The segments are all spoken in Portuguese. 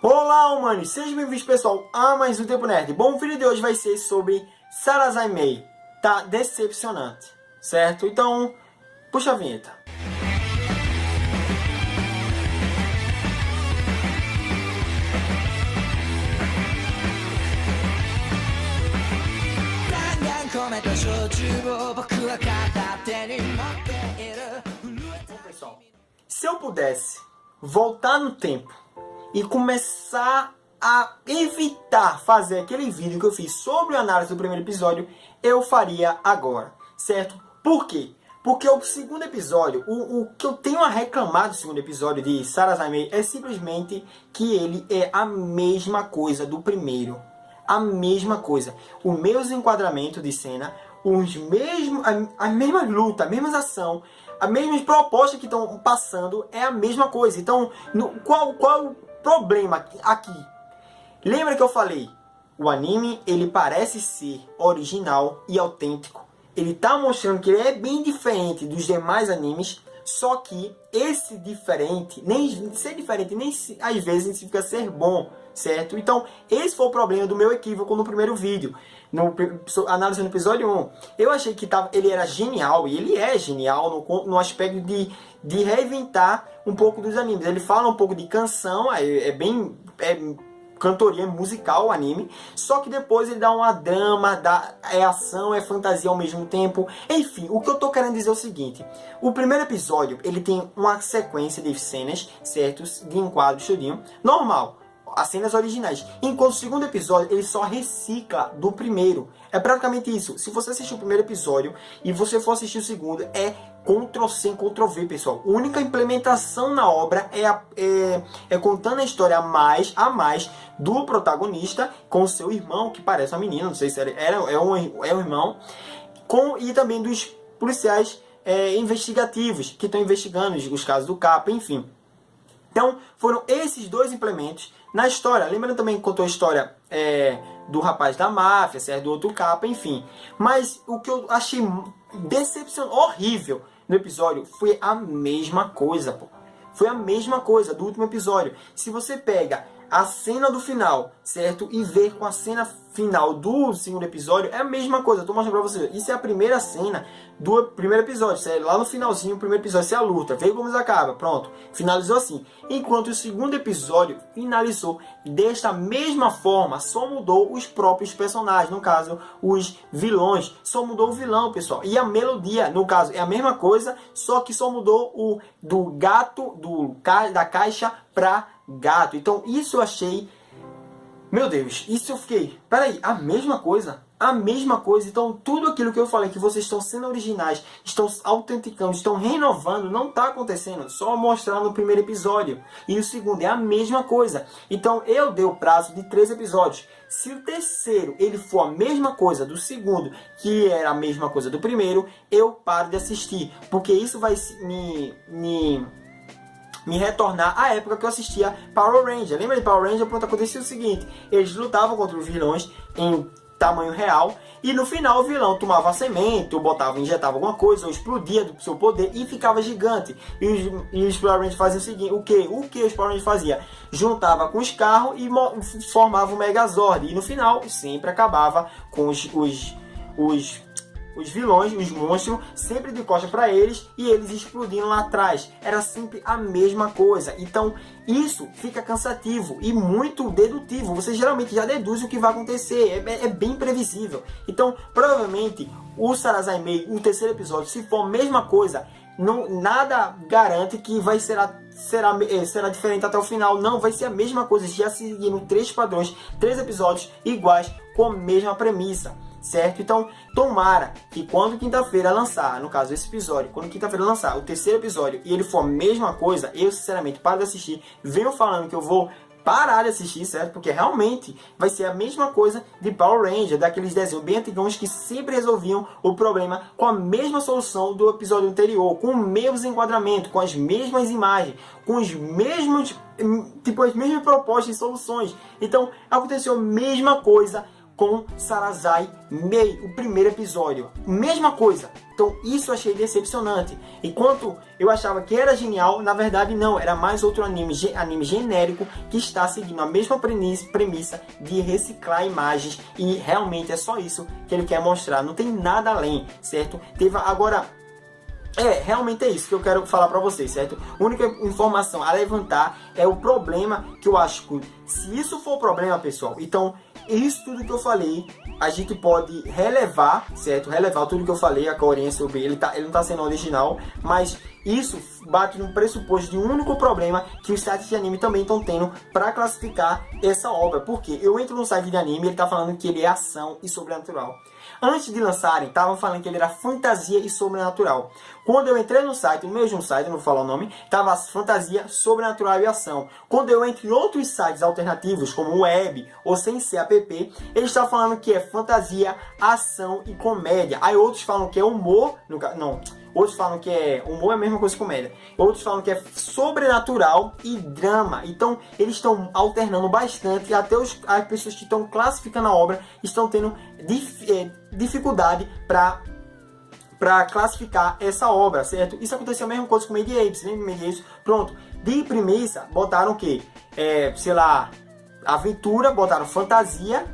Olá, humanos! Sejam bem-vindos, pessoal, a mais um Tempo Nerd. Bom, o vídeo de hoje vai ser sobre Sarasai Mei. Tá decepcionante, certo? Então, puxa a vinheta. Bom, pessoal, se eu pudesse voltar no tempo e começar a evitar fazer aquele vídeo que eu fiz sobre a análise do primeiro episódio, eu faria agora, certo? Por quê? Porque o segundo episódio, o que eu tenho a reclamar do segundo episódio de Sarasai Mei é simplesmente que ele é a mesma coisa do primeiro. A mesma coisa. O mesmo enquadramento de cena, a mesma luta, a mesma ação, as mesmas propostas que estão passando é a mesma coisa. Então, qual o problema aqui? Lembra que eu falei? O anime, ele parece ser original e autêntico. Ele tá mostrando que ele é bem diferente dos demais animes, só que esse diferente, nem ser diferente, nem às vezes significa ser bom, certo? Então, esse foi o problema do meu equívoco no primeiro vídeo, analisando o episódio 1. Eu achei que ele era genial, e ele é genial no aspecto de reinventar um pouco dos animes. Ele fala um pouco de canção, cantoria musical o anime, só que depois ele dá uma drama, é ação, é fantasia ao mesmo tempo. Enfim, o que eu tô querendo dizer é o seguinte: o primeiro episódio ele tem uma sequência de cenas, certos, de enquadro tudinho, normal, as cenas originais, enquanto o segundo episódio ele só recicla do primeiro. É praticamente isso. Se você assistir o primeiro episódio e você for assistir o segundo, é Ctrl+C, Ctrl+V, pessoal. A única implementação na obra é contando a história a mais do protagonista com o seu irmão, que parece uma menina, não sei se é um irmão, e também dos policiais investigativos que estão investigando os casos do Kappa, enfim. Então, foram esses dois implementos na história. Lembrando também que contou a história do rapaz da máfia, certo? Do outro Kappa, enfim. Mas o que eu achei decepcionante, horrível no episódio, foi a mesma coisa, pô. Foi a mesma coisa do último episódio. Se você pega a cena do final, certo? E ver com a cena final do segundo episódio, é a mesma coisa. Eu tô mostrando pra você. Isso é a primeira cena do primeiro episódio, certo? Lá no finalzinho, o primeiro episódio, isso é a luta. Veio como acaba. Pronto. Finalizou assim. Enquanto o segundo episódio finalizou desta mesma forma, só mudou os próprios personagens. No caso, os vilões. Só mudou o vilão, pessoal. E a melodia, no caso, é a mesma coisa, só que só mudou o do gato, da caixa pra gato. Então isso eu achei, meu Deus, isso eu fiquei, peraí, a mesma coisa. Então tudo aquilo que eu falei, que vocês estão sendo originais, estão autenticando, estão renovando, não está acontecendo, só mostrar no primeiro episódio. E o segundo é a mesma coisa. Então eu dei o prazo de 3 episódios. Se o terceiro ele for a mesma coisa do segundo, que era a mesma coisa do primeiro, eu paro de assistir, porque isso vai me retornar à época que eu assistia Power Ranger. Lembra de Power Ranger? Pronto, acontecia o seguinte: eles lutavam contra os vilões em tamanho real, e no final o vilão tomava a semente, ou injetava alguma coisa, ou explodia do seu poder e ficava gigante. E os Power Rangers faziam o seguinte: o que os Power Rangers faziam? Juntava com os carros e formava o Megazord, e no final sempre acabava com os vilões, os monstros, sempre de costas para eles e eles explodindo lá atrás. Era sempre a mesma coisa. Então isso fica cansativo e muito dedutivo. Você geralmente já deduz o que vai acontecer. É bem previsível. Então provavelmente o Sarasai Mei, o terceiro episódio, se for a mesma coisa, nada garante que será diferente até o final. Não, vai ser a mesma coisa, já seguindo 3 padrões, 3 episódios iguais com a mesma premissa, certo? Então, tomara que quando quinta-feira lançar, no caso esse episódio, quando quinta-feira lançar o terceiro episódio e ele for a mesma coisa, eu sinceramente paro de assistir, venho falando que eu vou parar de assistir, certo? Porque realmente vai ser a mesma coisa de Power Ranger, daqueles desenhos bem antigos que sempre resolviam o problema com a mesma solução do episódio anterior, com o mesmo enquadramento, com as mesmas imagens, com os mesmos, as mesmas propostas e soluções. Então, aconteceu a mesma coisa com Sarasai Mei, o primeiro episódio. Mesma coisa. Então isso eu achei decepcionante. Enquanto eu achava que era genial, na verdade não, era mais outro anime genérico que está seguindo a mesma premissa de reciclar imagens, e realmente é só isso que ele quer mostrar, não tem nada além, certo? Agora, realmente é isso que eu quero falar pra vocês, certo? A única informação a levantar é o problema que eu acho que, se isso for o problema, pessoal, então isso tudo que eu falei, a gente pode relevar, certo? Relevar tudo que eu falei, a coerência sobre ele não tá sendo original, mas isso bate no pressuposto de um único problema que os sites de anime também estão tendo para classificar essa obra. Porque eu entro no site de anime e ele tá falando que ele é ação e sobrenatural. Antes de lançarem, estavam falando que ele era fantasia e sobrenatural. Quando eu entrei no site, no mesmo site, não vou falar o nome, tava fantasia, sobrenatural e ação. Quando eu entro em outros sites alternativos, como o Web ou sem ser app, eles estão falando que é fantasia, ação e comédia. Aí outros falam que é humor, outros falam que é humor, é a mesma coisa que comédia. Outros falam que é sobrenatural e drama. Então eles estão alternando bastante, e até as pessoas que estão classificando a obra estão tendo dificuldade para classificar essa obra, certo? Isso aconteceu a mesma coisa com Made Apes, lembra Made Apes? Pronto, de premissa botaram o quê? Sei lá, aventura, botaram fantasia,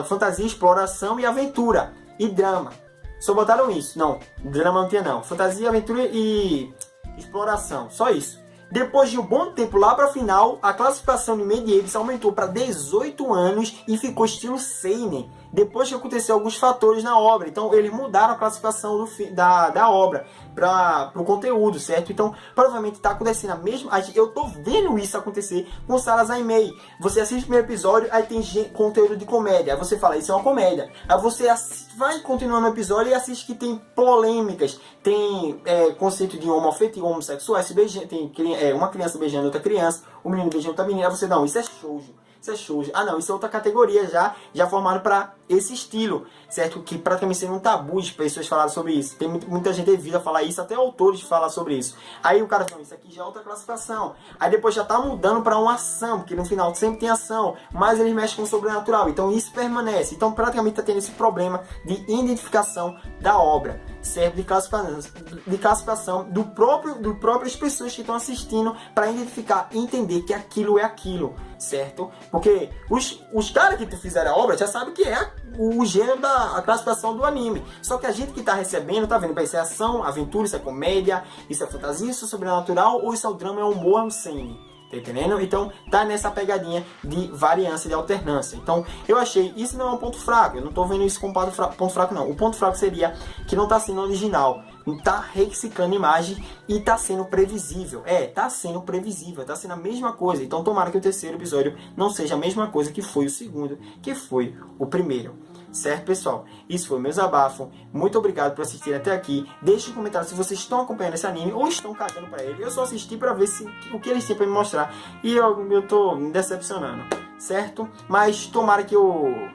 fantasia, exploração e aventura e drama. Só botaram isso. Não, drama não tinha não. Fantasia, aventura e exploração. Só isso. Depois de um bom tempo, lá para final, a classificação de Made Apes aumentou para 18 anos e ficou estilo seinen. Depois que aconteceu alguns fatores na obra. Então eles mudaram a classificação da obra para o conteúdo, certo? Então provavelmente está acontecendo a mesma... Eu tô vendo isso acontecer com Sarah Zaimei. Você assiste o primeiro episódio, aí tem conteúdo de comédia. Aí você fala, isso é uma comédia. Aí você vai continuando o episódio e assiste que tem polêmicas. Tem conceito de homossexuais se beijando. Tem uma criança beijando outra criança. Um menino beijando outra menina. Aí você, não, isso é shoujo. Isso é shoujo. Ah não, isso é outra categoria já formado para esse estilo, certo? Que praticamente seria um tabu de pessoas falarem sobre isso. Tem muita gente devido a falar isso, até autores falar sobre isso. Aí o cara fala, isso aqui já é outra classificação. Aí depois já tá mudando para uma ação, porque no final sempre tem ação, mas eles mexem com o sobrenatural. Então isso permanece. Então praticamente tá tendo esse problema de identificação da obra, certo? De classificação do próprias pessoas que estão assistindo, para identificar e entender que aquilo é aquilo, certo? Porque os caras que fizeram a obra já sabem que é o gênero da classificação do anime. Só que a gente que tá recebendo, tá vendo, isso é ação, aventura, isso é comédia, isso é fantasia, isso é sobrenatural, ou isso é o drama, é o humor, é o seinen. Tá entendendo? Então tá nessa pegadinha de variância, de alternância. Então eu achei, isso não é um ponto fraco, eu não tô vendo isso como ponto fraco não. O ponto fraco seria que não tá sendo original, tá reciclando imagem e tá sendo previsível. Tá sendo previsível, tá sendo a mesma coisa. Então tomara que o terceiro episódio não seja a mesma coisa que foi o segundo, que foi o primeiro. Certo, pessoal? Isso foi o meu desabafo. Muito obrigado por assistir até aqui. Deixe um comentário se vocês estão acompanhando esse anime ou estão cagando pra ele. Eu só assisti pra ver o que eles têm pra me mostrar. E eu tô me decepcionando. Certo? Mas tomara que eu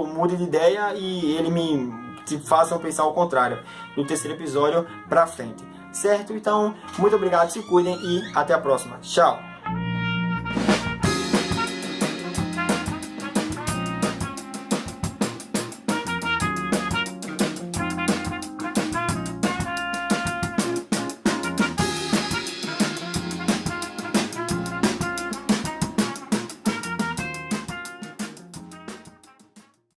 mude de ideia e ele me façam pensar ao contrário. Do terceiro episódio pra frente. Certo? Então, muito obrigado. Se cuidem e até a próxima. Tchau!